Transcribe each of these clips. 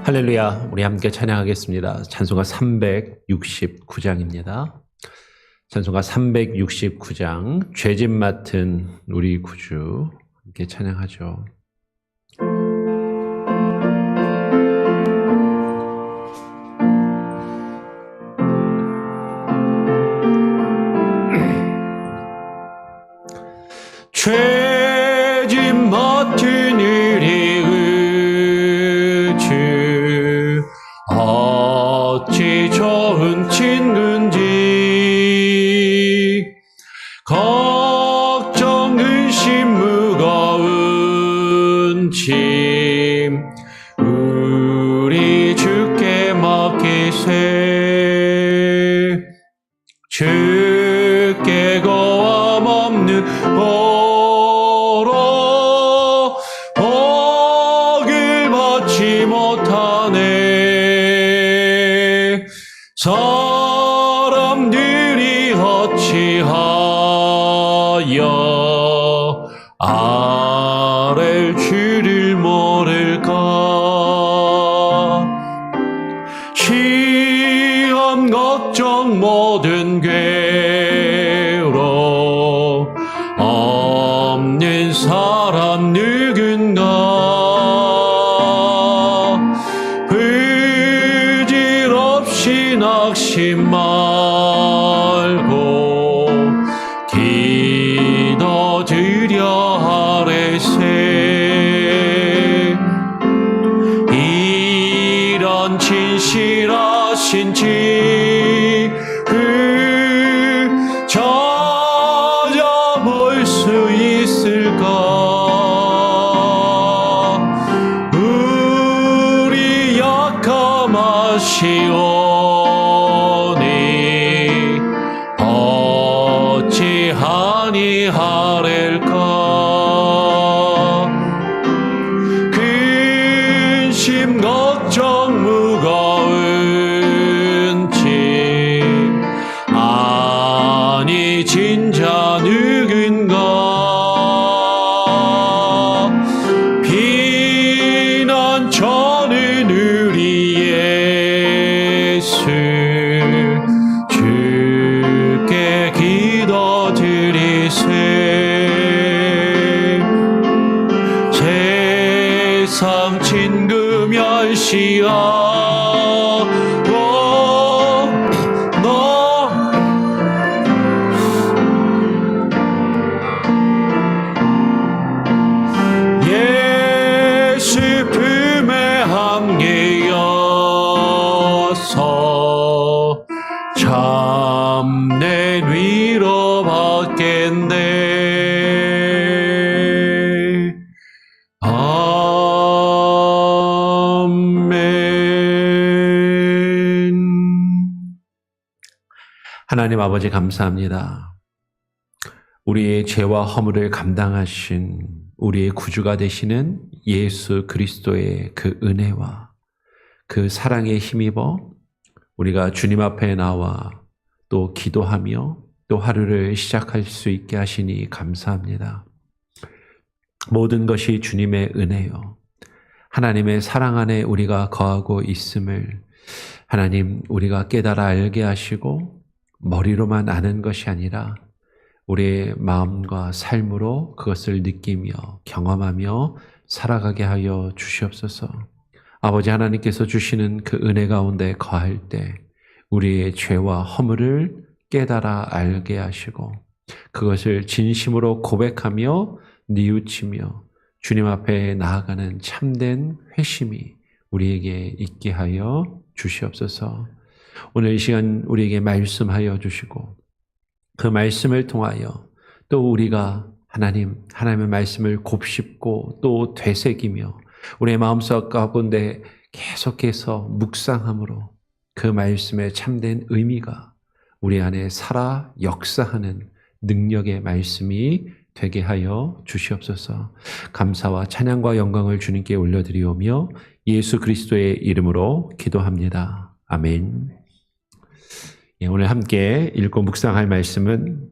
할렐루야, 우리 함께 찬양하겠습니다. 찬송가 369장입니다. 찬송가 369장, 죄짐 맡은 우리 구주, 함께 찬양하죠. 죄짐 맡은 우리 구주, 어찌 좋은 친구인지, 걱정 의심 무거운 짐 우리 주께 맡기세. 주께 고함 없는 보로 복을 받지 못하네. 사람들이 어찌하여 아랠 줄을 모를까. 시험 걱정 모든 괴로 없는 사람 누군가. 부질없이 낙심 말고 기도드려 하래세. 이런 진실하신 그 찾아볼 수 있을까. 우리 약함하시오니 어찌하니 하렐까. 근심 걱정 무거운 짐 아니 진자 누군가. 비난 저는 우리 예수 주께 기도드리세. 세상 친구 멸시하고 너 예수 품에 함께여서 참된 위로 받겠네. 하나님 아버지 감사합니다. 우리의 죄와 허물을 감당하신 우리의 구주가 되시는 예수 그리스도의 그 은혜와 그 사랑에 힘입어 우리가 주님 앞에 나와 또 기도하며 또 하루를 시작할 수 있게 하시니 감사합니다. 모든 것이 주님의 은혜요, 하나님의 사랑 안에 우리가 거하고 있음을 하나님 우리가 깨달아 알게 하시고 머리로만 아는 것이 아니라 우리의 마음과 삶으로 그것을 느끼며 경험하며 살아가게 하여 주시옵소서. 아버지 하나님께서 주시는 그 은혜 가운데 거할 때 우리의 죄와 허물을 깨달아 알게 하시고 그것을 진심으로 고백하며 뉘우치며 주님 앞에 나아가는 참된 회심이 우리에게 있게 하여 주시옵소서. 오늘 이 시간 우리에게 말씀하여 주시고 그 말씀을 통하여 또 우리가 하나님의 말씀을 곱씹고 또 되새기며 우리의 마음속 가운데 계속해서 묵상함으로 그 말씀의 참된 의미가 우리 안에 살아 역사하는 능력의 말씀이 되게 하여 주시옵소서. 감사와 찬양과 영광을 주님께 올려드리오며 예수 그리스도의 이름으로 기도합니다. 아멘. 오늘 함께 읽고 묵상할 말씀은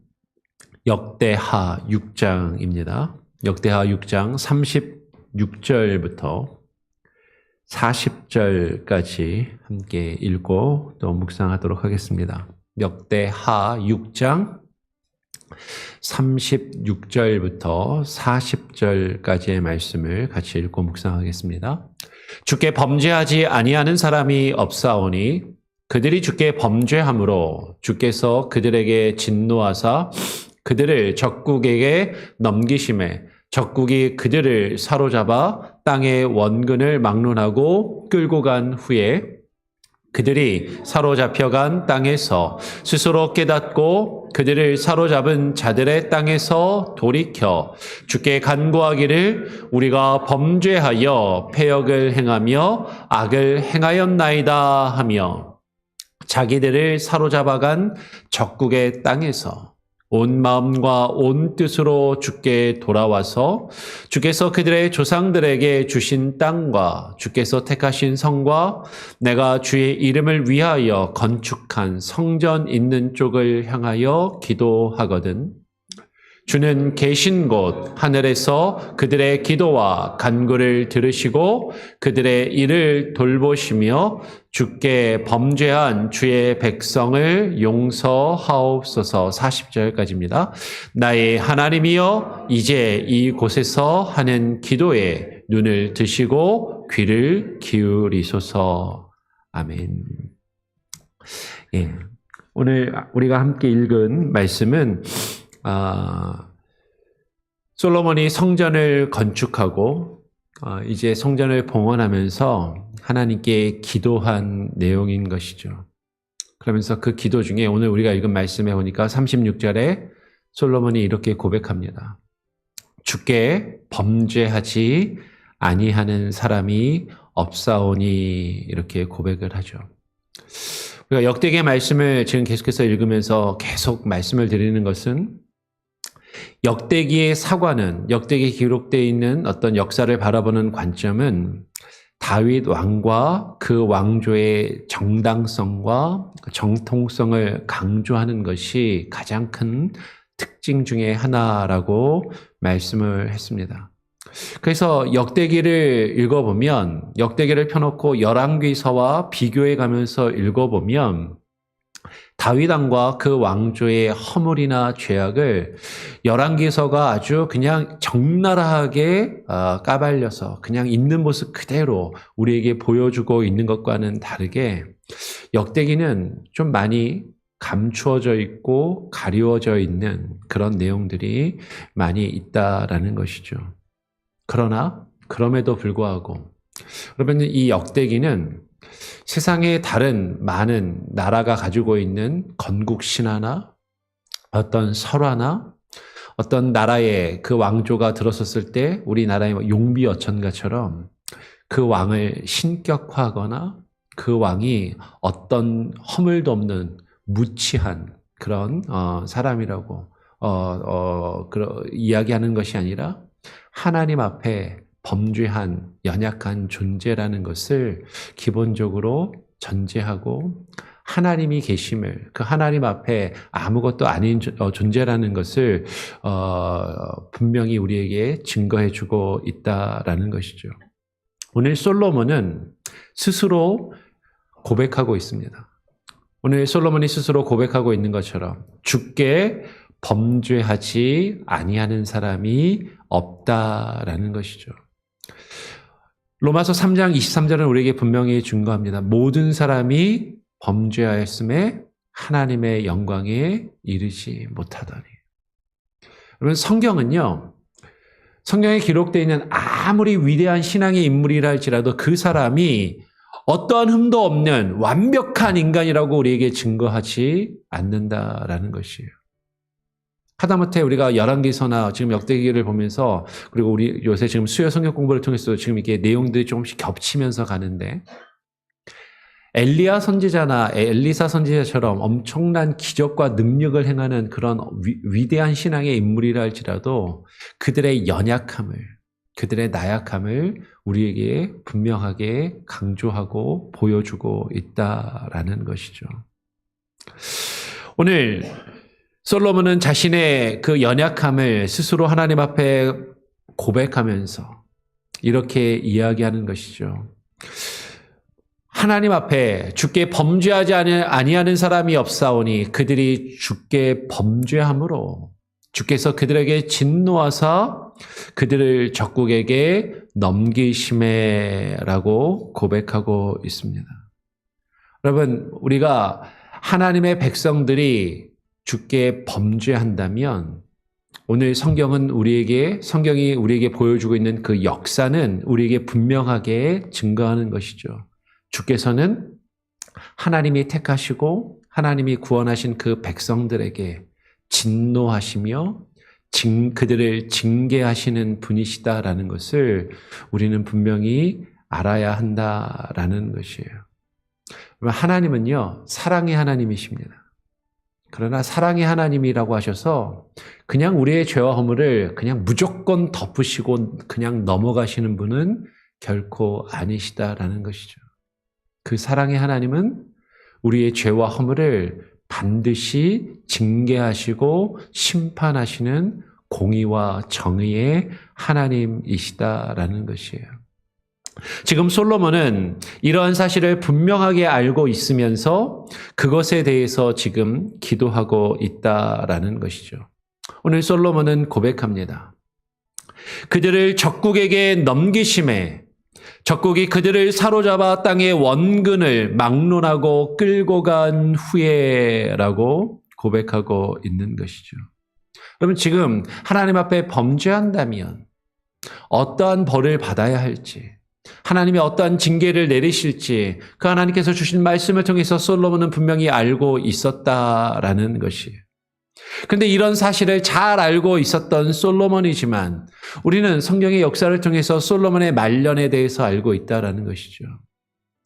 역대하 6장입니다. 역대하 6장 36절부터 40절까지 함께 읽고 또 묵상하도록 하겠습니다. 역대하 6장 36절부터 40절까지의 말씀을 같이 읽고 묵상하겠습니다. 주께 범죄하지 아니하는 사람이 없사오니 그들이 주께 범죄함으로 주께서 그들에게 진노하사 그들을 적국에게 넘기심에 적국이 그들을 사로잡아 땅의 원근을 막론하고 끌고 간 후에 그들이 사로잡혀간 땅에서 스스로 깨닫고 그들을 사로잡은 자들의 땅에서 돌이켜 주께 간구하기를 우리가 범죄하여 패역을 행하며 악을 행하였나이다 하며 자기들을 사로잡아간 적국의 땅에서 온 마음과 온 뜻으로 주께 돌아와서 주께서 그들의 조상들에게 주신 땅과 주께서 택하신 성과 내가 주의 이름을 위하여 건축한 성전 있는 쪽을 향하여 기도하거든. 주는 계신 곳 하늘에서 그들의 기도와 간구를 들으시고 그들의 일을 돌보시며 주께 범죄한 주의 백성을 용서하옵소서. 40절까지입니다. 나의 하나님이여 이제 이곳에서 하는 기도에 눈을 드시고 귀를 기울이소서. 아멘. 예, 오늘 우리가 함께 읽은 말씀은 솔로몬이 성전을 건축하고 이제 성전을 봉헌하면서 하나님께 기도한 내용인 것이죠. 그러면서 그 기도 중에 오늘 우리가 읽은 말씀에 보니까 36절에 솔로몬이 이렇게 고백합니다. 주께 범죄하지 아니하는 사람이 없사오니 이렇게 고백을 하죠. 우리가 역대기의 말씀을 지금 계속해서 읽으면서 계속 말씀을 드리는 것은 역대기의 사과는 역대기에 기록되어 있는 어떤 역사를 바라보는 관점은 다윗 왕과 그 왕조의 정당성과 정통성을 강조하는 것이 가장 큰 특징 중에 하나라고 말씀을 했습니다. 그래서 역대기를 읽어보면 역대기를 펴놓고 열왕기서와 비교해 가면서 읽어보면 다윗 왕과 그 왕조의 허물이나 죄악을 열왕기서가 아주 그냥 적나라하게 까발려서 그냥 있는 모습 그대로 우리에게 보여주고 있는 것과는 다르게 역대기는 좀 많이 감추어져 있고 가리워져 있는 그런 내용들이 많이 있다라는 것이죠. 그러나 그럼에도 불구하고 그러면 이 역대기는 세상의 다른 많은 나라가 가지고 있는 건국 신화나 어떤 설화나 어떤 나라의 그 왕조가 들어섰을 때 우리나라의 용비어천가처럼 그 왕을 신격화하거나 그 왕이 어떤 허물도 없는 무치한 그런 사람이라고 이야기하는 것이 아니라 하나님 앞에 범죄한 연약한 존재라는 것을 기본적으로 전제하고 하나님이 계심을 그 하나님 앞에 아무것도 아닌 존재라는 것을 분명히 우리에게 증거해주고 있다라는 것이죠. 오늘 솔로몬은 스스로 고백하고 있습니다. 오늘 솔로몬이 스스로 고백하고 있는 것처럼 주께 범죄하지 아니하는 사람이 없다라는 것이죠. 로마서 3장 23절은 우리에게 분명히 증거합니다. 모든 사람이 범죄하였음에 하나님의 영광에 이르지 못하더니. 여러분 성경은요. 성경에 기록되어 있는 아무리 위대한 신앙의 인물이라 할지라도 그 사람이 어떠한 흠도 없는 완벽한 인간이라고 우리에게 증거하지 않는다라는 것이에요. 하다못해 우리가 열왕기서나 지금 역대기를 보면서 그리고 우리 요새 지금 수요 성경 공부를 통해서 지금 이게 내용들이 조금씩 겹치면서 가는데 엘리야 선지자나 엘리사 선지자처럼 엄청난 기적과 능력을 행하는 그런 위대한 신앙의 인물이라 할지라도 그들의 연약함을 그들의 나약함을 우리에게 분명하게 강조하고 보여주고 있다라는 것이죠. 오늘 솔로몬은 자신의 그 연약함을 스스로 하나님 앞에 고백하면서 이렇게 이야기하는 것이죠. 하나님 앞에 주께 범죄하지 아니하는 사람이 없사오니 그들이 주께 범죄함으로 주께서 그들에게 진노하사 그들을 적국에게 넘기심에라고 고백하고 있습니다. 여러분, 우리가 하나님의 백성들이 주께 범죄한다면 오늘 성경이 우리에게 보여주고 있는 그 역사는 우리에게 분명하게 증거하는 것이죠. 주께서는 하나님이 택하시고 하나님이 구원하신 그 백성들에게 진노하시며 그들을 징계하시는 분이시다라는 것을 우리는 분명히 알아야 한다라는 것이에요. 하나님은요, 사랑의 하나님이십니다. 그러나 사랑의 하나님이라고 하셔서 그냥 우리의 죄와 허물을 그냥 무조건 덮으시고 그냥 넘어가시는 분은 결코 아니시다라는 것이죠. 그 사랑의 하나님은 우리의 죄와 허물을 반드시 징계하시고 심판하시는 공의와 정의의 하나님이시다라는 것이에요. 지금 솔로몬은 이러한 사실을 분명하게 알고 있으면서 그것에 대해서 지금 기도하고 있다라는 것이죠. 오늘 솔로몬은 고백합니다. 그들을 적국에게 넘기심에 적국이 그들을 사로잡아 땅의 원근을 막론하고 끌고 간 후에라고 고백하고 있는 것이죠. 그러면 지금 하나님 앞에 범죄한다면 어떠한 벌을 받아야 할지, 하나님이 어떠한 징계를 내리실지 그 하나님께서 주신 말씀을 통해서 솔로몬은 분명히 알고 있었다라는 것이에요. 그런데 이런 사실을 잘 알고 있었던 솔로몬이지만 우리는 성경의 역사를 통해서 솔로몬의 말년에 대해서 알고 있다라는 것이죠.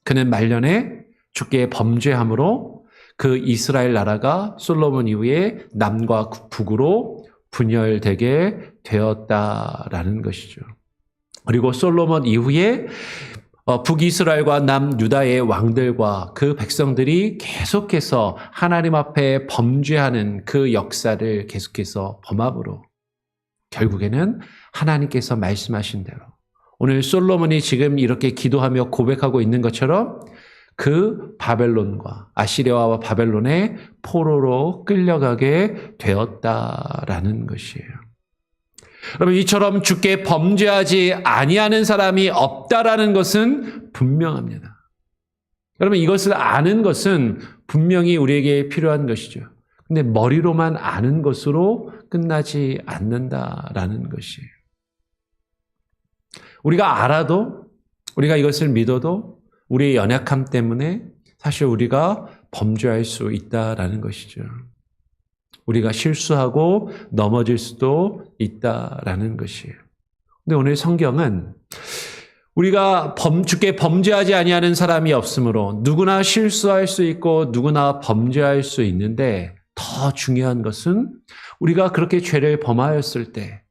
그는 말년에 주께 범죄함으로 그 이스라엘 나라가 솔로몬 이후에 남과 북으로 분열되게 되었다라는 것이죠. 그리고 솔로몬 이후에 북이스라엘과 남유다의 왕들과 그 백성들이 계속해서 하나님 앞에 범죄하는 그 역사를 계속해서 범함으로 결국에는 하나님께서 말씀하신 대로 오늘 솔로몬이 지금 이렇게 기도하며 고백하고 있는 것처럼 그 바벨론과 아시리아와 바벨론의 포로로 끌려가게 되었다라는 것이에요. 여러분, 이처럼 주께 범죄하지 아니하는 사람이 없다라는 것은 분명합니다. 여러분, 이것을 아는 것은 분명히 우리에게 필요한 것이죠. 근데 머리로만 아는 것으로 끝나지 않는다라는 것이에요. 우리가 알아도, 우리가 이것을 믿어도 우리의 연약함 때문에 사실 우리가 범죄할 수 있다라는 것이죠. 우리가 실수하고 넘어질 수도 있다라는 것이에요. 근데 오늘 성경은 우리가 주께 범죄하지 아니하는 사람이 없으므로 누구나 실수할 수 있고 누구나 범죄할 수 있는데 더 중요한 것은 우리가 그렇게 죄를 범하였을 때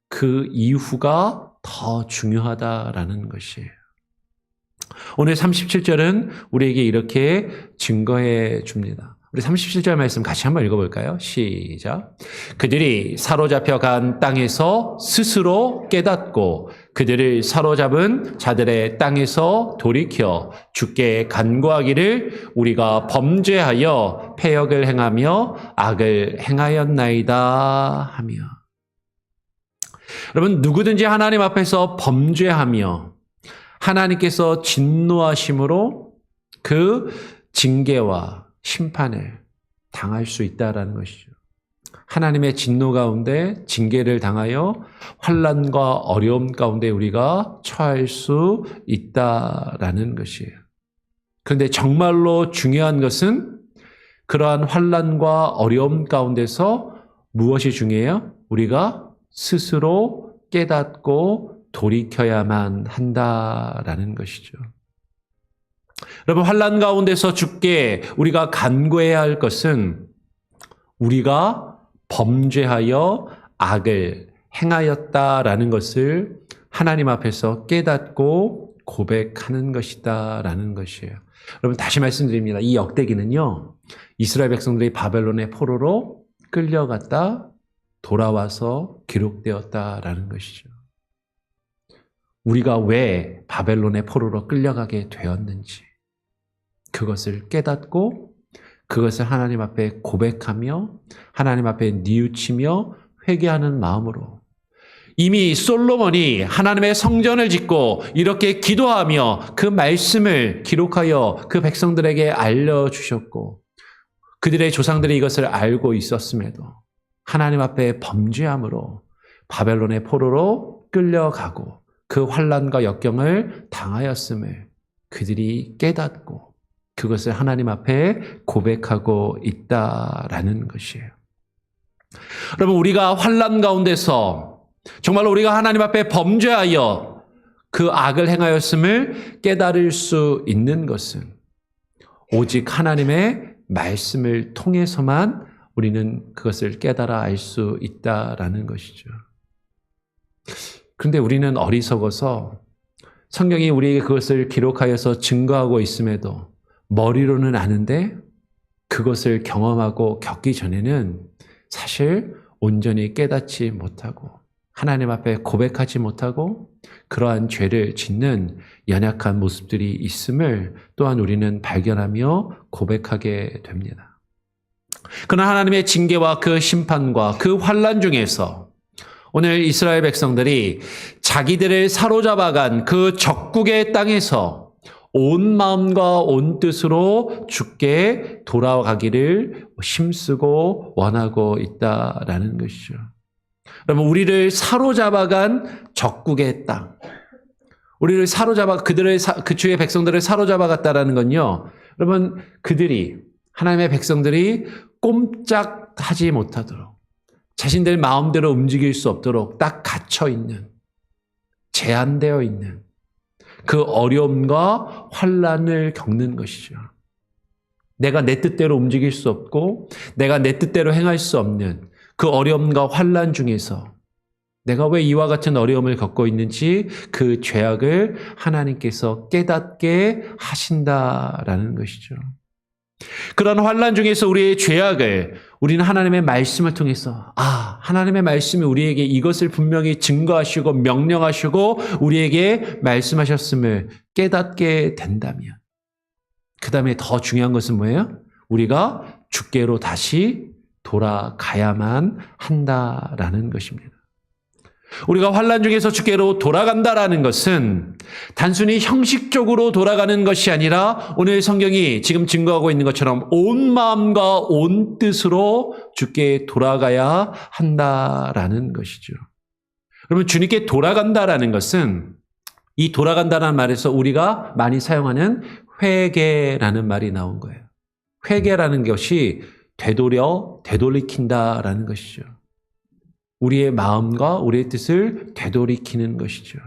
그 이후가 더 중요하다라는 것이에요. 오늘 37절은 우리에게 이렇게 증거해 줍니다. 우리 37절 말씀 같이 한번 읽어볼까요? 시작. 그들이 사로잡혀 간 땅에서 스스로 깨닫고 그들을 사로잡은 자들의 땅에서 돌이켜 주께 간구하기를 우리가 범죄하여 패역을 행하며 악을 행하였나이다 하며. 여러분, 누구든지 하나님 앞에서 범죄하며 하나님께서 진노하심으로 그 징계와 심판을 당할 수 있다라는 것이죠. 하나님의 진노 가운데 징계를 당하여 환난과 어려움 가운데 우리가 처할 수 있다라는 것이에요. 그런데 정말로 중요한 것은 그러한 환난과 어려움 가운데서 무엇이 중요해요? 우리가 스스로 깨닫고 돌이켜야만 한다라는 것이죠. 여러분, 환난 가운데서 주께 우리가 간구해야 할 것은 우리가 범죄하여 악을 행하였다라는 것을 하나님 앞에서 깨닫고 고백하는 것이다라는 것이에요. 여러분, 다시 말씀드립니다. 이 역대기는요, 이스라엘 백성들이 바벨론의 포로로 끌려갔다 돌아와서 기록되었다라는 것이죠. 우리가 왜 바벨론의 포로로 끌려가게 되었는지 그것을 깨닫고 그것을 하나님 앞에 고백하며 하나님 앞에 뉘우치며 회개하는 마음으로 이미 솔로몬이 하나님의 성전을 짓고 이렇게 기도하며 그 말씀을 기록하여 그 백성들에게 알려주셨고 그들의 조상들이 이것을 알고 있었음에도 하나님 앞에 범죄함으로 바벨론의 포로로 끌려가고 그 환난과 역경을 당하였음을 그들이 깨닫고 그것을 하나님 앞에 고백하고 있다라는 것이에요. 여러분, 우리가 환난 가운데서 정말로 우리가 하나님 앞에 범죄하여 그 악을 행하였음을 깨달을 수 있는 것은 오직 하나님의 말씀을 통해서만 우리는 그것을 깨달아 알 수 있다라는 것이죠. 그런데 우리는 어리석어서 성경이 우리에게 그것을 기록하여서 증거하고 있음에도 머리로는 아는데 그것을 경험하고 겪기 전에는 사실 온전히 깨닫지 못하고 하나님 앞에 고백하지 못하고 그러한 죄를 짓는 연약한 모습들이 있음을 또한 우리는 발견하며 고백하게 됩니다. 그러나 하나님의 징계와 그 심판과 그 환난 중에서 오늘 이스라엘 백성들이 자기들을 사로잡아간 그 적국의 땅에서 온 마음과 온 뜻으로 주께 돌아가기를 힘쓰고 원하고 있다라는 것이죠. 여러분, 우리를 사로잡아간 적국의 땅, 우리를 사로잡아 그 주의 백성들을 사로잡아갔다라는 건요. 여러분, 그들이 하나님의 백성들이 꼼짝하지 못하도록 자신들 마음대로 움직일 수 없도록 딱 갇혀 있는, 제한되어 있는 그 어려움과 환난을 겪는 것이죠. 내가 내 뜻대로 움직일 수 없고 내가 내 뜻대로 행할 수 없는 그 어려움과 환난 중에서 내가 왜 이와 같은 어려움을 겪고 있는지 그 죄악을 하나님께서 깨닫게 하신다라는 것이죠. 그런 환난 중에서 우리의 죄악을 우리는 하나님의 말씀을 통해서 하나님의 말씀이 우리에게 이것을 분명히 증거하시고 명령하시고 우리에게 말씀하셨음을 깨닫게 된다면 그 다음에 더 중요한 것은 뭐예요? 우리가 주께로 다시 돌아가야만 한다라는 것입니다. 우리가 환난 중에서 주께로 돌아간다라는 것은 단순히 형식적으로 돌아가는 것이 아니라 오늘 성경이 지금 증거하고 있는 것처럼 온 마음과 온 뜻으로 주께 돌아가야 한다라는 것이죠. 그러면 주님께 돌아간다라는 것은 이 돌아간다라는 말에서 우리가 많이 사용하는 회개라는 말이 나온 거예요. 회개라는 것이 되돌이킨다라는 것이죠. 우리의 마음과 우리의 뜻을 되돌이키는 것이죠.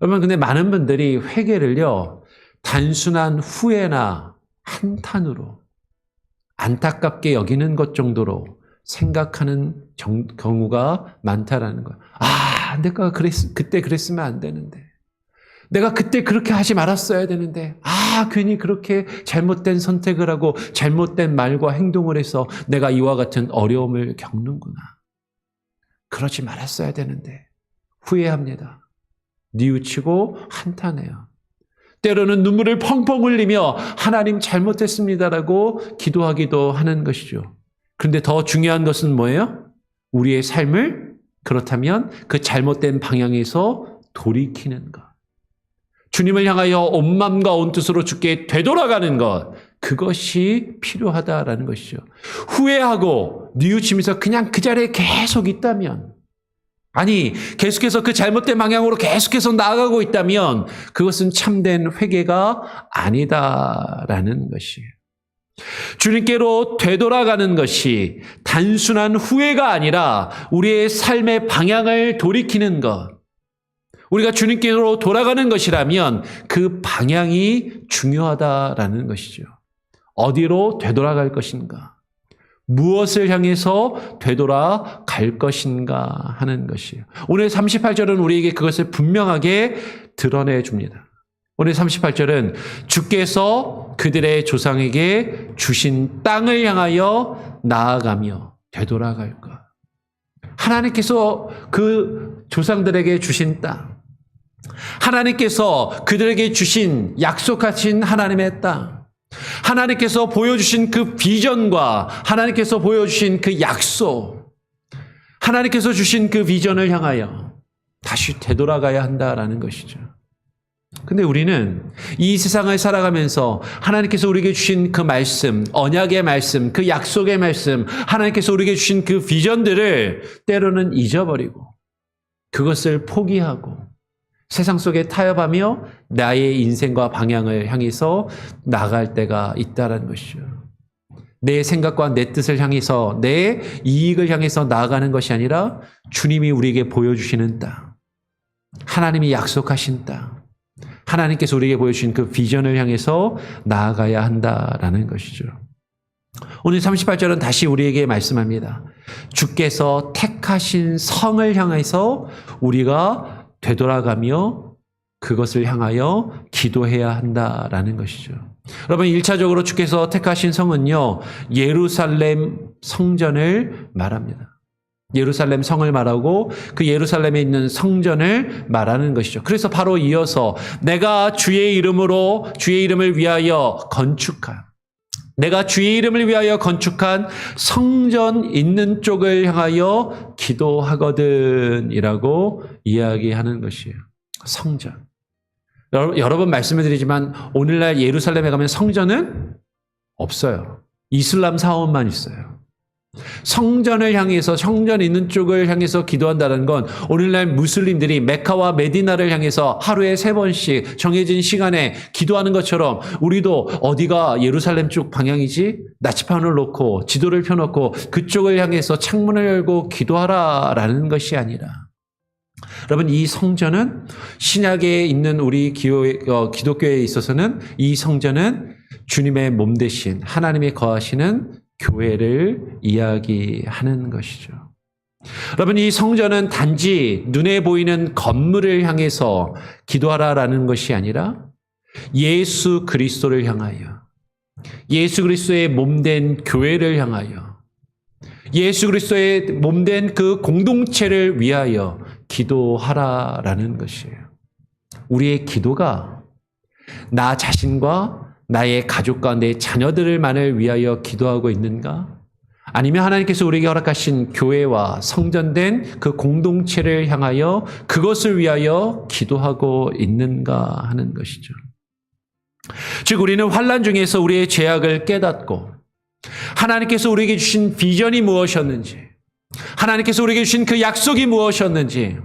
여러분, 근데 많은 분들이 회개를요, 단순한 후회나 한탄으로 안타깝게 여기는 것 정도로 생각하는 경우가 많다라는 거예요. 내가 그때 그랬으면 안 되는데. 내가 그때 그렇게 하지 말았어야 되는데. 괜히 그렇게 잘못된 선택을 하고 잘못된 말과 행동을 해서 내가 이와 같은 어려움을 겪는구나. 그러지 말았어야 되는데 후회합니다. 뉘우치고 한탄해요. 때로는 눈물을 펑펑 흘리며 하나님 잘못했습니다라고 기도하기도 하는 것이죠. 그런데 더 중요한 것은 뭐예요? 우리의 삶을 그렇다면 그 잘못된 방향에서 돌이키는 것. 주님을 향하여 온 마음과 온 뜻으로 주께 되돌아가는 것. 그것이 필요하다라는 것이죠. 후회하고 뉘우치면서 그냥 그 자리에 계속 있다면, 계속해서 그 잘못된 방향으로 계속해서 나아가고 있다면 그것은 참된 회개가 아니다라는 것이에요. 주님께로 되돌아가는 것이 단순한 후회가 아니라 우리의 삶의 방향을 돌이키는 것. 우리가 주님께로 돌아가는 것이라면 그 방향이 중요하다라는 것이죠. 어디로 되돌아갈 것인가? 무엇을 향해서 되돌아갈 것인가 하는 것이에요. 오늘 38절은 우리에게 그것을 분명하게 드러내 줍니다. 오늘 38절은 주께서 그들의 조상에게 주신 땅을 향하여 나아가며 되돌아갈 것. 하나님께서 그 조상들에게 주신 땅, 하나님께서 그들에게 주신 약속하신 하나님의 땅, 하나님께서 보여주신 그 비전과 하나님께서 보여주신 그 약속, 하나님께서 주신 그 비전을 향하여 다시 되돌아가야 한다라는 것이죠. 근데 우리는 이 세상을 살아가면서 하나님께서 우리에게 주신 그 말씀, 언약의 말씀, 그 약속의 말씀, 하나님께서 우리에게 주신 그 비전들을 때로는 잊어버리고 그것을 포기하고 세상 속에 타협하며 나의 인생과 방향을 향해서 나갈 때가 있다는 것이죠. 내 생각과 내 뜻을 향해서 내 이익을 향해서 나아가는 것이 아니라 주님이 우리에게 보여주시는 땅, 하나님이 약속하신 땅, 하나님께서 우리에게 보여주신 그 비전을 향해서 나아가야 한다라는 것이죠. 오늘 38절은 다시 우리에게 말씀합니다. 주께서 택하신 성을 향해서 우리가 되돌아가며 그것을 향하여 기도해야 한다라는 것이죠. 여러분, 1차적으로 주께서 택하신 성은요, 예루살렘 성전을 말합니다. 예루살렘 성을 말하고 그 예루살렘에 있는 성전을 말하는 것이죠. 그래서 바로 이어서 내가 주의 이름을 위하여 건축한, 내가 주의 이름을 위하여 건축한 성전 있는 쪽을 향하여 기도하거든 이라고 이야기하는 것이에요. 성전. 여러 번 말씀을 드리지만 오늘날 예루살렘에 가면 성전은 없어요. 이슬람 사원만 있어요. 성전을 향해서, 성전 있는 쪽을 향해서 기도한다는 건 오늘날 무슬림들이 메카와 메디나를 향해서 하루에 3번씩 정해진 시간에 기도하는 것처럼 우리도 어디가 예루살렘 쪽 방향이지? 나치판을 놓고 지도를 펴놓고 그쪽을 향해서 창문을 열고 기도하라라는 것이 아니라, 여러분, 이 성전은 신약에 있는 우리 기독교에 있어서는 이 성전은 주님의 몸 대신 하나님이 거하시는 교회를 이야기하는 것이죠. 여러분, 이 성전은 단지 눈에 보이는 건물을 향해서 기도하라라는 것이 아니라 예수 그리스도를 향하여, 예수 그리스도의 몸된 교회를 향하여, 예수 그리스도의 몸된 그 공동체를 위하여 기도하라라는 것이에요. 우리의 기도가 나 자신과 나의 가족과 내 자녀들만을 위하여 기도하고 있는가? 아니면 하나님께서 우리에게 허락하신 교회와 성전된 그 공동체를 향하여 그것을 위하여 기도하고 있는가 하는 것이죠. 즉, 우리는 환난 중에서 우리의 죄악을 깨닫고 하나님께서 우리에게 주신 비전이 무엇이었는지, 하나님께서 우리에게 주신 그 약속이 무엇이었는지,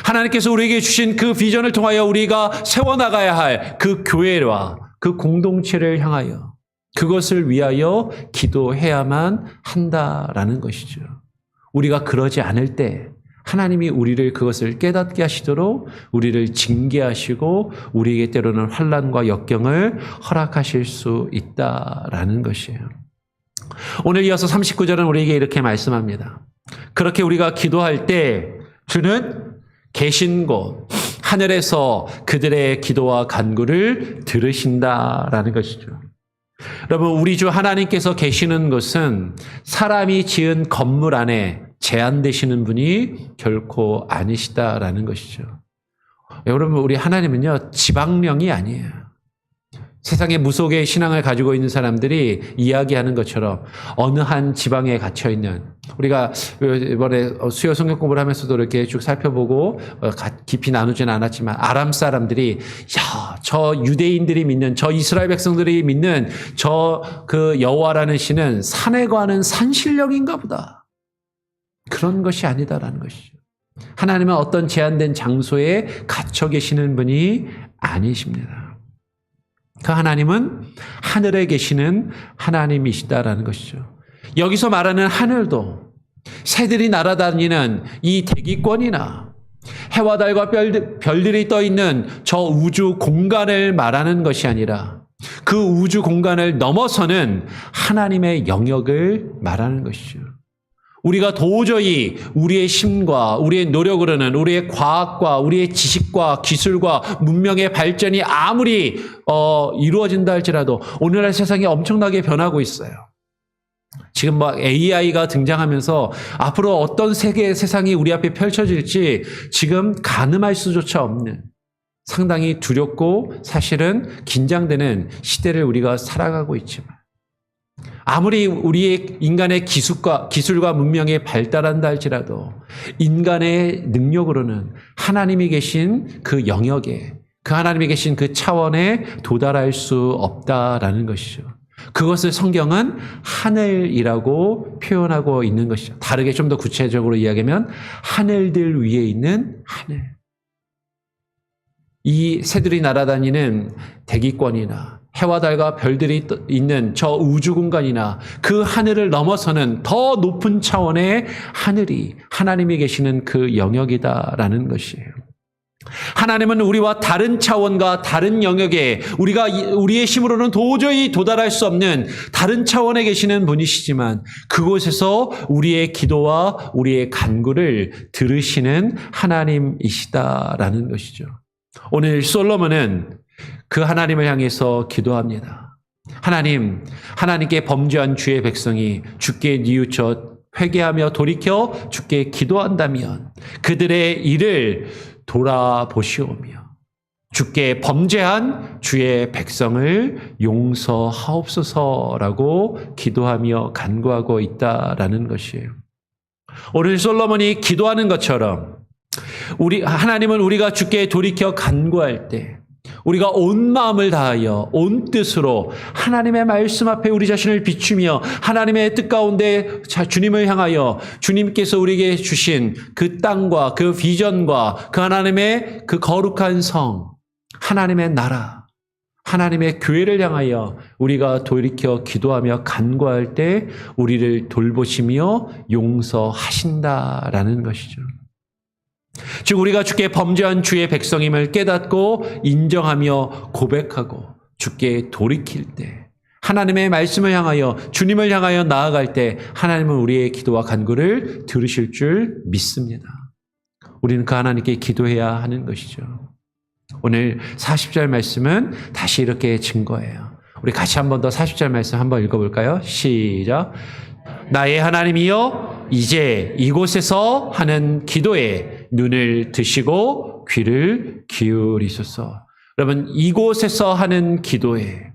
하나님께서 우리에게 주신 그 비전을 통하여 우리가 세워나가야 할 그 교회와 그 공동체를 향하여 그것을 위하여 기도해야만 한다라는 것이죠. 우리가 그러지 않을 때 하나님이 우리를 그것을 깨닫게 하시도록 우리를 징계하시고 우리에게 때로는 환난과 역경을 허락하실 수 있다라는 것이에요. 오늘 이어서 39절은 우리에게 이렇게 말씀합니다. 그렇게 우리가 기도할 때 주는 계신 곳 하늘에서 그들의 기도와 간구를 들으신다라는 것이죠. 여러분, 우리 주 하나님께서 계시는 것은 사람이 지은 건물 안에 제한되시는 분이 결코 아니시다라는 것이죠. 여러분, 우리 하나님은요, 지방령이 아니에요. 세상의 무속의 신앙을 가지고 있는 사람들이 이야기하는 것처럼 어느 한 지방에 갇혀있는, 우리가 이번에 수요 성경 공부를 하면서도 이렇게 쭉 살펴보고 깊이 나누지는 않았지만 아람 사람들이 저 유대인들이 믿는, 저 이스라엘 백성들이 믿는 저 그 여호와라는 신은 산에 거하는 산신령인가 보다. 그런 것이 아니다라는 것이죠. 하나님은 어떤 제한된 장소에 갇혀 계시는 분이 아니십니다. 그 하나님은 하늘에 계시는 하나님이시다라는 것이죠. 여기서 말하는 하늘도 새들이 날아다니는 이 대기권이나 해와 달과 별들이 떠 있는 저 우주 공간을 말하는 것이 아니라 그 우주 공간을 넘어서는 하나님의 영역을 말하는 것이죠. 우리가 도저히 우리의 힘과 우리의 노력으로는, 우리의 과학과 우리의 지식과 기술과 문명의 발전이 아무리 이루어진다 할지라도 오늘날 세상이 엄청나게 변하고 있어요. 지금 막 AI가 등장하면서 앞으로 어떤 세상이 우리 앞에 펼쳐질지 지금 가늠할 수조차 없는, 상당히 두렵고 사실은 긴장되는 시대를 우리가 살아가고 있지만 아무리 우리의 인간의 기술과 문명이 발달한다 할지라도 인간의 능력으로는 하나님이 계신 그 영역에, 그 하나님이 계신 그 차원에 도달할 수 없다라는 것이죠. 그것을 성경은 하늘이라고 표현하고 있는 것이죠. 다르게 좀 더 구체적으로 이야기하면 하늘들 위에 있는 하늘. 이 새들이 날아다니는 대기권이나 해와 달과 별들이 있는 저 우주 공간이나 그 하늘을 넘어서는 더 높은 차원의 하늘이 하나님이 계시는 그 영역이다라는 것이에요. 하나님은 우리와 다른 차원과 다른 영역에 우리의 힘으로는 도저히 도달할 수 없는 다른 차원에 계시는 분이시지만 그곳에서 우리의 기도와 우리의 간구를 들으시는 하나님이시다라는 것이죠. 오늘 솔로몬은 그 하나님을 향해서 기도합니다. 하나님께 범죄한 주의 백성이 주께 뉘우쳐 회개하며 돌이켜 주께 기도한다면 그들의 일을 돌아보시오며 주께 범죄한 주의 백성을 용서하옵소서라고 기도하며 간구하고 있다라는 것이에요. 오늘 솔로몬이 기도하는 것처럼 하나님은 우리가 주께 돌이켜 간구할 때 우리가 온 마음을 다하여 온 뜻으로 하나님의 말씀 앞에 우리 자신을 비추며 하나님의 뜻 가운데 주님을 향하여 주님께서 우리에게 주신 그 땅과 그 비전과 그 하나님의 그 거룩한 성, 하나님의 나라, 하나님의 교회를 향하여 우리가 돌이켜 기도하며 간구할 때 우리를 돌보시며 용서하신다라는 것이죠. 즉 우리가 주께 범죄한 주의 백성임을 깨닫고 인정하며 고백하고 주께 돌이킬 때 하나님의 말씀을 향하여 주님을 향하여 나아갈 때 하나님은 우리의 기도와 간구를 들으실 줄 믿습니다. 우리는 그 하나님께 기도해야 하는 것이죠. 오늘 40절 말씀은 다시 이렇게 증거해요. 우리 같이 한 번 더 40절 말씀 한번 읽어볼까요? 시작. 나의 하나님이여 이제 이곳에서 하는 기도에 눈을 드시고 귀를 기울이소서. 여러분 이곳에서 하는 기도에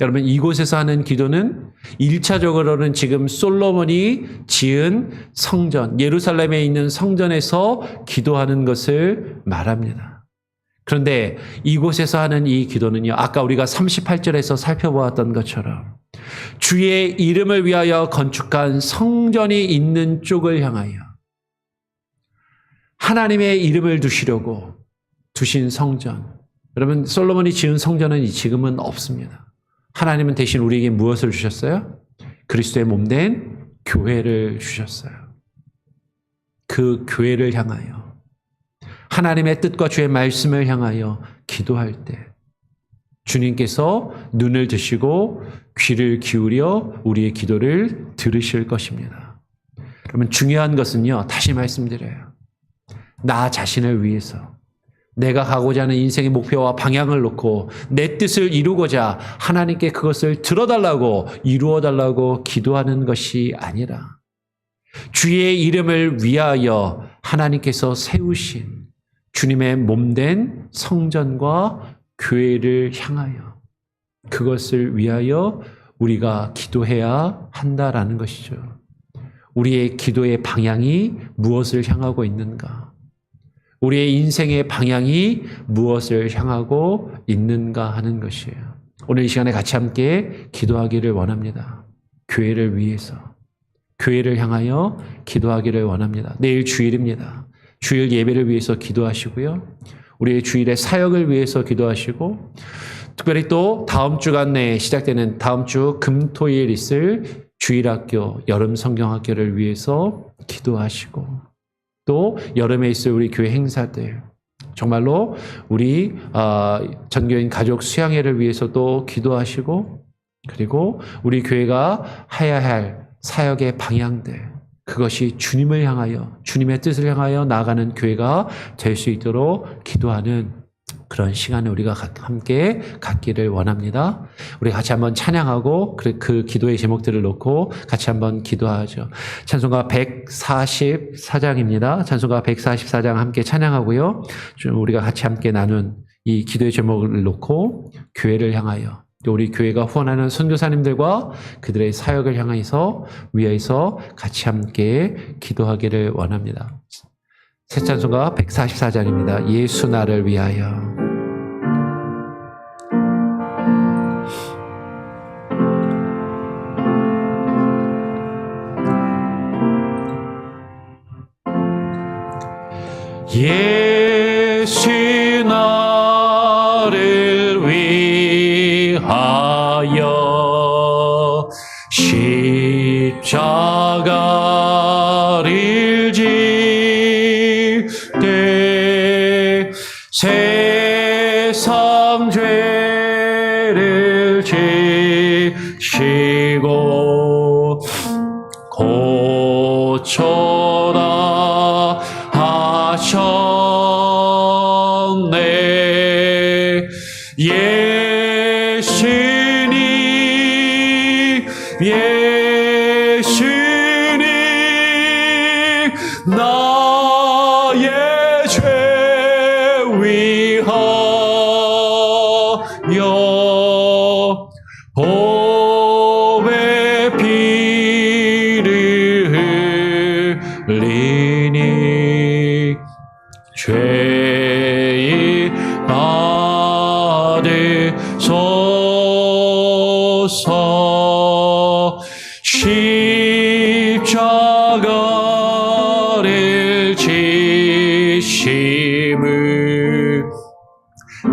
이곳에서 하는 기도는 1차적으로는 지금 솔로몬이 지은 성전, 예루살렘에 있는 성전에서 기도하는 것을 말합니다. 그런데 이곳에서 하는 이 기도는요, 아까 우리가 38절에서 살펴보았던 것처럼 주의 이름을 위하여 건축한 성전이 있는 쪽을 향하여 하나님의 이름을 두시려고 두신 성전. 여러분 솔로몬이 지은 성전은 지금은 없습니다. 하나님은 대신 우리에게 무엇을 주셨어요? 그리스도의 몸된 교회를 주셨어요. 그 교회를 향하여 하나님의 뜻과 주의 말씀을 향하여 기도할 때 주님께서 눈을 드시고 귀를 기울여 우리의 기도를 들으실 것입니다. 그러면 중요한 것은요, 다시 말씀드려요. 나 자신을 위해서 내가 가고자 하는 인생의 목표와 방향을 놓고 내 뜻을 이루고자 하나님께 그것을 들어달라고 이루어달라고 기도하는 것이 아니라 주의 이름을 위하여 하나님께서 세우신 주님의 몸된 성전과 교회를 향하여 그것을 위하여 우리가 기도해야 한다라는 것이죠. 우리의 기도의 방향이 무엇을 향하고 있는가? 우리의 인생의 방향이 무엇을 향하고 있는가 하는 것이에요. 오늘 이 시간에 같이 함께 기도하기를 원합니다. 교회를 위해서, 교회를 향하여 기도하기를 원합니다. 내일 주일입니다. 주일 예배를 위해서 기도하시고요. 우리의 주일의 사역을 위해서 기도하시고 특별히 또 다음 주간 내에 시작되는 다음 주 금토일 있을 주일학교, 여름 성경학교를 위해서 기도하시고 또 여름에 있을 우리 교회 행사들 정말로 우리 전교인 가족 수양회를 위해서도 기도하시고 그리고 우리 교회가 해야 할 사역의 방향들 그것이 주님을 향하여 주님의 뜻을 향하여 나아가는 교회가 될 수 있도록 기도하는 그런 시간을 우리가 함께 갖기를 원합니다. 우리 같이 한번 찬양하고 그 기도의 제목들을 놓고 같이 한번 기도하죠. 찬송가 144장입니다. 찬송가 144장 함께 찬양하고요. 좀 우리가 같이 함께 나눈 이 기도의 제목을 놓고 교회를 향하여 또 우리 교회가 후원하는 선교사님들과 그들의 사역을 향해서 위에서 같이 함께 기도하기를 원합니다. 새 찬송가 144잔입니다. 예수 나를 위하여. 예수 나를 위하여 십자가를 지되 세상 죄를 지시고 고쳐라 하셨네. 예수님 나의 죄 위하여 보배 피를 흘리니 죄인 받으소서. 십자가를 지심을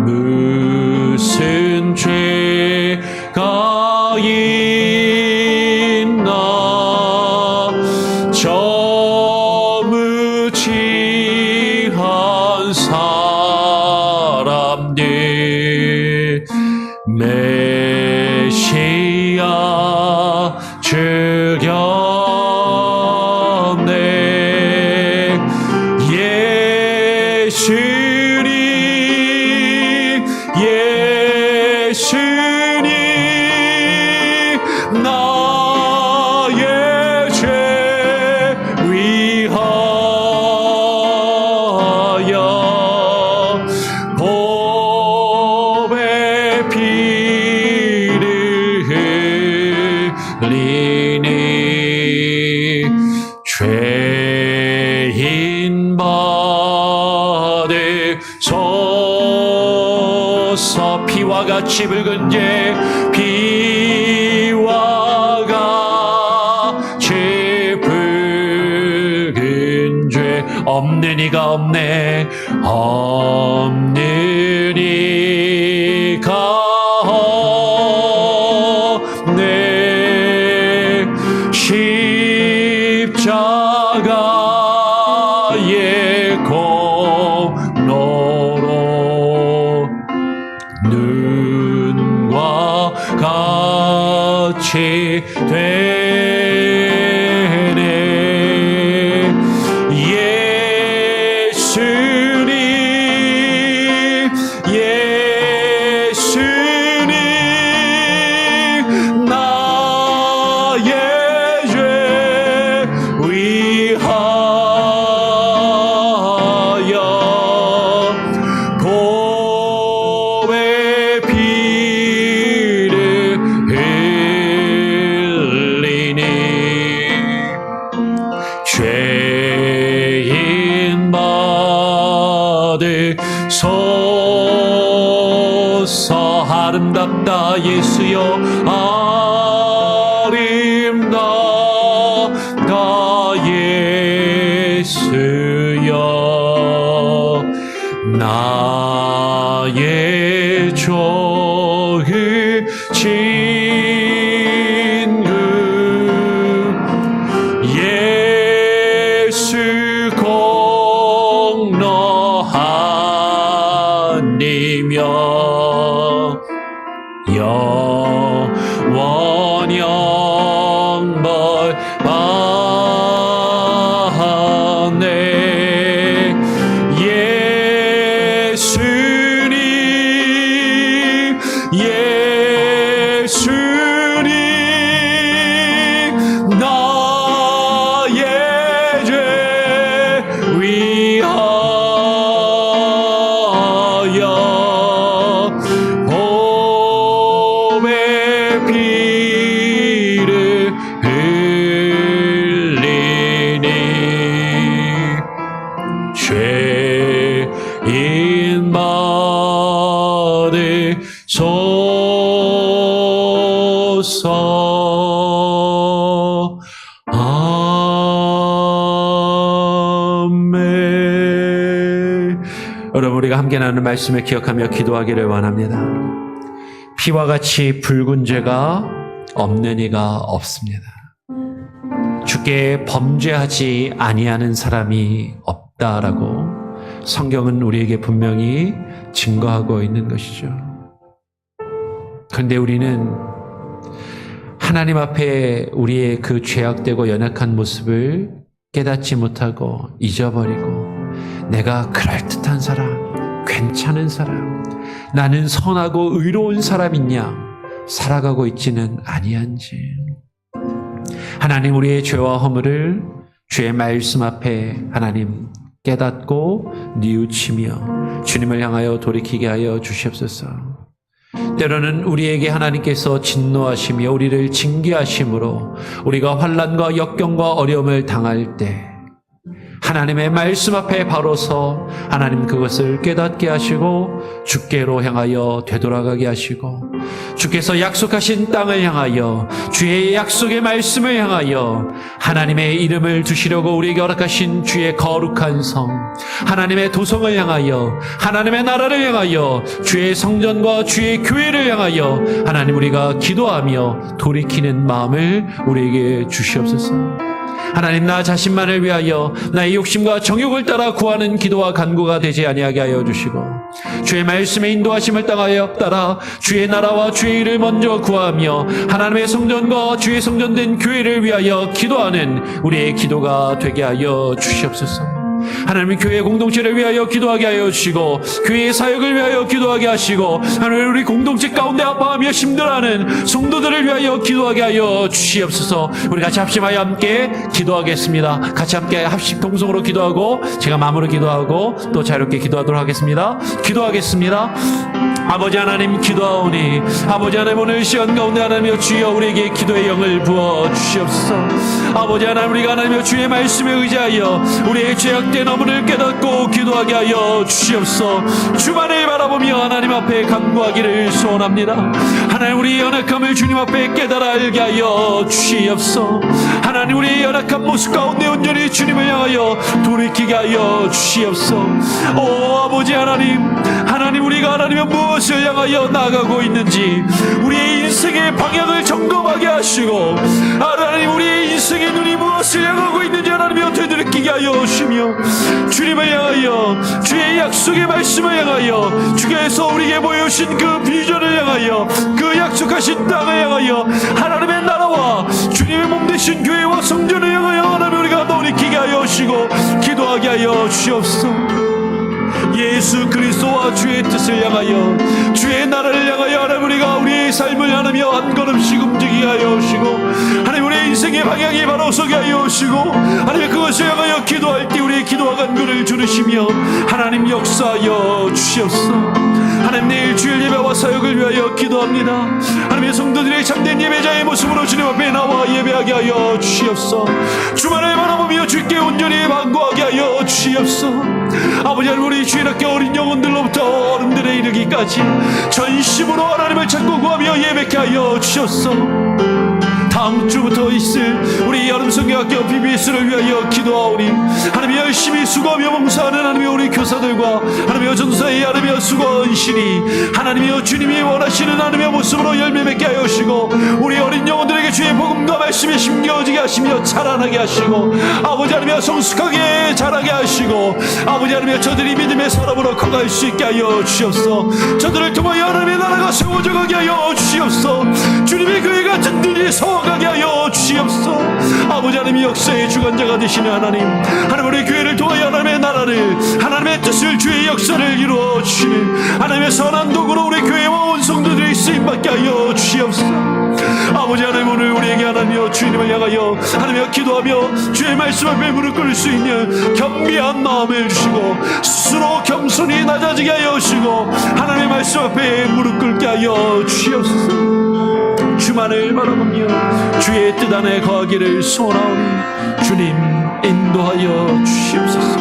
무슨 죄가 있나 저 무지한 사람들 메시아 죽였네. 예수님 나의 죄 위하여 보배 피를 흘리니 죄인 받으소서. 피와 같이 붉은 죄 피와 같이 붉은 죄 없는 이가 없네. 없는 이가 없네. 십자가의 공로로 눈과 같이 되네. 예수님 나의 죄 위하여 보배 피를 흘리니 죄인 받으소서. 아름답다 예수여 아름답다 예수여 나의 좋은 친구 예수 공로하니며 영원 영벌 받네. 예수님 나의 죄 위하여 죄인 받으소서. 아멘. 여러분, 우리가 함께 나누는 말씀을 기억하며 기도하기를 원합니다. 피와 같이 붉은 죄가 없는 이가 없습니다. 주께 범죄하지 아니하는 사람이 없다라고 성경은 우리에게 분명히 증거하고 있는 것이죠. 그런데 우리는 하나님 앞에 우리의 그 죄악되고 연약한 모습을 깨닫지 못하고 잊어버리고 내가 그럴듯한 사람, 괜찮은 사람, 나는 선하고 의로운 사람이냐 살아가고 있지는 아니한지. 하나님, 우리의 죄와 허물을 주의 말씀 앞에 하나님 깨닫고 뉘우치며 주님을 향하여 돌이키게 하여 주시옵소서. 때로는 우리에게 하나님께서 진노하시며 우리를 징계하심으로 우리가 환난과 역경과 어려움을 당할 때 하나님의 말씀 앞에 바로서 하나님 그것을 깨닫게 하시고 주께로 향하여 되돌아가게 하시고 주께서 약속하신 땅을 향하여 주의 약속의 말씀을 향하여 하나님의 이름을 두시려고 우리에게 허락하신 주의 거룩한 성 하나님의 도성을 향하여 하나님의 나라를 향하여 주의 성전과 주의 교회를 향하여 하나님 우리가 기도하며 돌이키는 마음을 우리에게 주시옵소서. 하나님, 나 자신만을 위하여 나의 욕심과 정욕을 따라 구하는 기도와 간구가 되지 아니하게 하여 주시고 주의 말씀의 인도하심을 따라 주의 나라와 주의 일을 먼저 구하며 하나님의 성전과 주의 성전된 교회를 위하여 기도하는 우리의 기도가 되게 하여 주시옵소서. 하나님, 교회 공동체를 위하여 기도하게 하여 주시고 교회의 사역을 위하여 기도하게 하시고 하나님, 우리 공동체 가운데 아파하며 힘들어하는 성도들을 위하여 기도하게 하여 주시옵소서. 우리 같이 합심하여 함께 기도하겠습니다. 같이 함께 합심 동성으로 기도하고 제가 마음으로 기도하고 또 자유롭게 기도하도록 하겠습니다. 기도하겠습니다. 아버지 하나님, 기도하오니 아버지 하나님, 오늘 시간 가운데 하나님여 주여 우리에게 기도의 영을 부어 주시옵소서. 아버지 하나님, 우리가 하나님여 주의 말씀에 의지하여 우리의 죄악된 허물을 깨닫고 기도하게 하여 주시옵소서. 주만을 바라보며 하나님 앞에 간구하기를 소원합니다. 하나님, 우리의 연약함을 주님 앞에 깨달아 알게 하여 주시옵소서. 하나님, 우리의 연약한 모습 가운데 온전히 주님을 향하여 돌이키게 하여 주시옵소서. 오 아버지 하나님, 하나님, 우리가 하나님의 무엇을 향하여 나아가고 있는지 우리의 인생의 방향을 점검하게 하시고 하나님, 우리의 인생의 눈이 무엇을 향하고 있는지 하나님이 되돌이키게 하여 주시며 주님을 향하여 주의 약속의 말씀을 향하여 주께서 우리에게 보여주신 그 비전을 향하여 그 약속하신 땅을 향하여 하나님의 나라와 주님의 몸 되신 교회와 성전을 향하여 하나님 우리가 돌이키게 하여 주시고 기도하게 하여 주시옵소서. 예수 그리스도와 주의 뜻을 향하여 주의 나라를 향하여 하나님 우리가 우리의 삶을 하나며 한 걸음씩 움직이게 하여 주시고 하나님 우리의 인생의 방향이 바로 서게 하여 주시고 하나님 그것을 향하여 기도할 때 우리의 기도와 간구를 들으시며 하나님 역사하여 주시옵소서. 하나님, 내일 주일 예배와 사역을 위하여 기도합니다. 하나님의 성도들의 참된 예배자의 모습으로 주님 앞에 나와 예배하게 하여 주시옵소서. 주만을 바라보며 주께 온전히 간구하게 하여 주시옵소서. 아버지 하나님, 우리 주일학교 어린 영혼들로부터 어른들에 이르기까지 전심으로 하나님을 찾고 구하며 예배케 하여 주시옵소서. 다음 주부터 있을 우리 여름 성경학교 BBS를 위하여 기도하오니 하나님 열심히 수고하며 봉사하는 하나님의 우리 교사들과 하나님의 전사의 하나님의 수고 은신이 하나님의 주님이 원하시는 하나님의 모습으로 열매 맺게 하여 주시고 우리 어린 영혼들에게 주의 복음과 말씀에 심겨지게 하시며 자라나게 하시고 아버지 하나님의 성숙하게 자라게 하시고 아버지 하나님의 저들이 믿음의 사람으로 커갈 수 있게 하여 주시옵소서. 저들을 통하여 하나님의 나라가 세워져 가게 하여 주시옵소서. 주님의 교회가 든든히 서가게 하여 주시옵소서. 아버지 하나님의 역사의 주관자가 되시는 하나님, 하나님 우리 교회를 통하여 하나님의 나라를 하나님의 뜻을 주의 역사를 이루어 주시는 하나님의 선한 도구로 우리 교회와 온 성도들이 쓰임받게 하여 주시옵소서. 아버지 하나님, 오늘 우리에게 하나님여 주님을 향하여 하나님여 기도하며 주의 말씀 앞에 무릎 꿇을 수 있는 겸비한 마음을 주시고 스스로 겸손히 낮아지게 하여 주시고 하나님의 말씀 앞에 무릎 꿇게 하여 주시옵소서. 주만을 바라보며 주의 뜻 안에 거하기를 소원하오니 주님 인도하여 주시옵소서.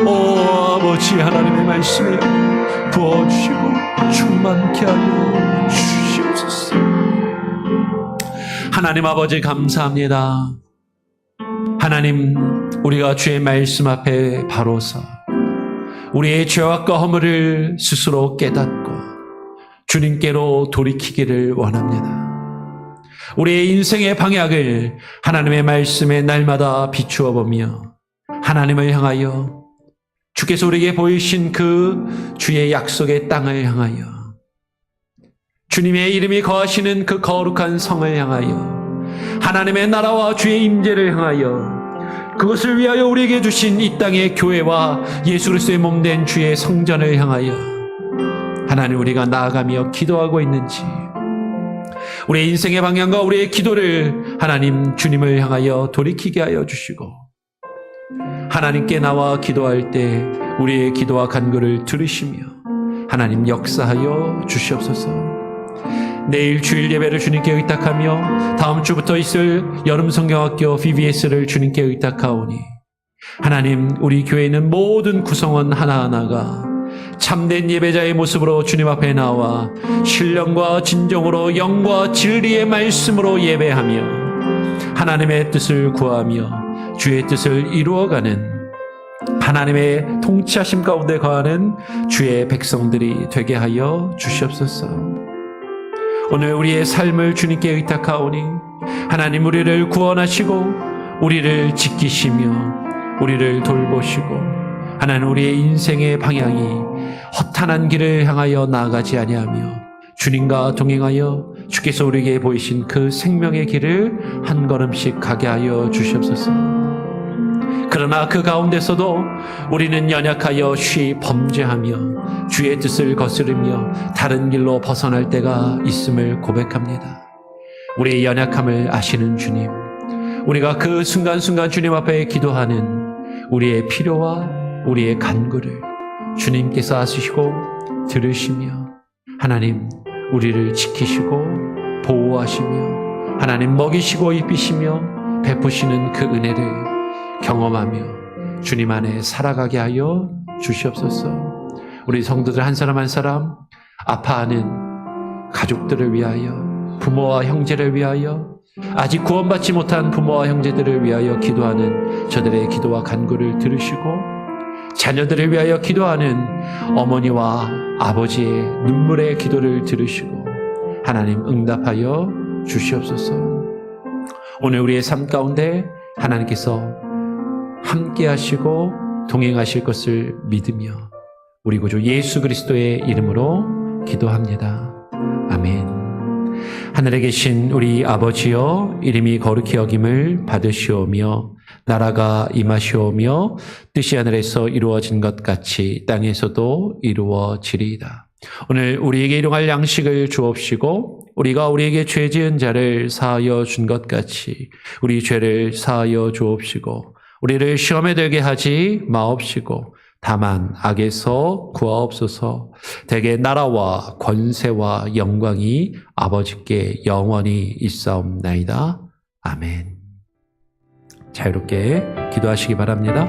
오 말씀을 부어주시고 충만케 하여 주시옵소서. 하나님 아버지 감사합니다. 하나님, 우리가 주의 말씀 앞에 바로 서 우리의 죄악과 허물을 스스로 깨닫고 주님께로 돌이키기를 원합니다. 우리의 인생의 방향을 하나님의 말씀에 날마다 비추어 보며 하나님을 향하여, 주께서 우리에게 보이신 그 주의 약속의 땅을 향하여, 주님의 이름이 거하시는 그 거룩한 성을 향하여, 하나님의 나라와 주의 임재를 향하여, 그것을 위하여 우리에게 주신 이 땅의 교회와 예수 그리스도의 몸된 주의 성전을 향하여 하나님, 우리가 나아가며 기도하고 있는지, 우리의 인생의 방향과 우리의 기도를 하나님 주님을 향하여 돌이키게 하여 주시고, 하나님께 나와 기도할 때 우리의 기도와 간구를 들으시며 하나님 역사하여 주시옵소서. 내일 주일 예배를 주님께 의탁하며 다음 주부터 있을 여름성경학교 VBS를 주님께 의탁하오니, 하나님, 우리 교회는 모든 구성원 하나하나가 참된 예배자의 모습으로 주님 앞에 나와 신령과 진정으로 영과 진리의 말씀으로 예배하며 하나님의 뜻을 구하며 주의 뜻을 이루어가는, 하나님의 통치하심 가운데 거하는 주의 백성들이 되게 하여 주시옵소서. 오늘 우리의 삶을 주님께 의탁하오니 하나님, 우리를 구원하시고 우리를 지키시며 우리를 돌보시고, 하나님, 우리의 인생의 방향이 허탄한 길을 향하여 나아가지 아니하며 주님과 동행하여 주께서 우리에게 보이신 그 생명의 길을 한 걸음씩 가게 하여 주시옵소서. 그러나 그 가운데서도 우리는 연약하여 쉬 범죄하며 주의 뜻을 거스르며 다른 길로 벗어날 때가 있음을 고백합니다. 우리의 연약함을 아시는 주님, 우리가 그 순간순간 주님 앞에 기도하는 우리의 필요와 우리의 간구를 주님께서 아시고 들으시며 하나님, 우리를 지키시고 보호하시며 하나님 먹이시고 입히시며 베푸시는 그 은혜를 경험하며 주님 안에 살아가게 하여 주시옵소서. 우리 성도들 한 사람 한 사람 아파하는 가족들을 위하여, 부모와 형제를 위하여, 아직 구원받지 못한 부모와 형제들을 위하여 기도하는 저들의 기도와 간구를 들으시고, 자녀들을 위하여 기도하는 어머니와 아버지의 눈물의 기도를 들으시고 하나님 응답하여 주시옵소서. 오늘 우리의 삶 가운데 하나님께서 함께 하시고 동행하실 것을 믿으며 우리 구주 예수 그리스도의 이름으로 기도합니다. 아멘. 하늘에 계신 우리 아버지여, 이름이 거룩히 여김을 받으시오며 나라가 임하시오며 뜻이 하늘에서 이루어진 것 같이 땅에서도 이루어지리이다. 오늘 우리에게 일용할 양식을 주옵시고 우리가 우리에게 죄 지은 자를 사하여 준 것 같이 우리 죄를 사하여 주옵시고 우리를 시험에 들게 하지 마옵시고 다만 악에서 구하옵소서. 대개 나라와 권세와 영광이 아버지께 영원히 있사옵나이다. 아멘. 자유롭게 기도하시기 바랍니다.